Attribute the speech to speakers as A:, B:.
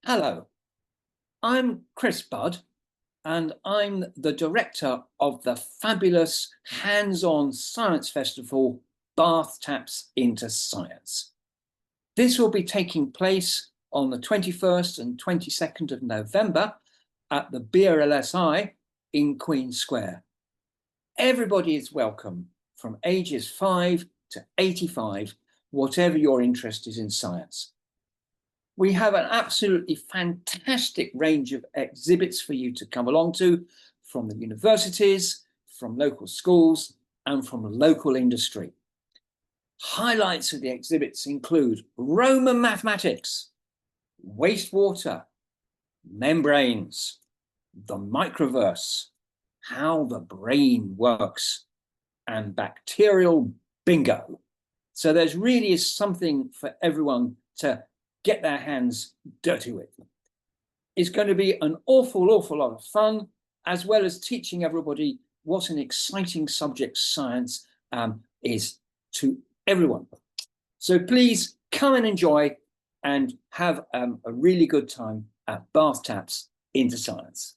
A: Hello, I'm Chris Budd, and I'm the director of the fabulous hands-on science festival, Bath Taps into Science. This will be taking place on the 21st and 22nd of November at the BRLSI in Queen Square. Everybody is welcome from ages 5 to 85, whatever your interest is in science. We have an absolutely fantastic range of exhibits for you to come along to from the universities, from local schools, and from local industry. Highlights of the exhibits include Roman mathematics, wastewater, membranes, the microverse, how the brain works, and bacterial bingo. So there's really something for everyone to get their hands dirty with. It's going to be an awful lot of fun, as well as teaching everybody what an exciting subject science is to everyone. So please come and enjoy and have a really good time at Bath Taps into Science.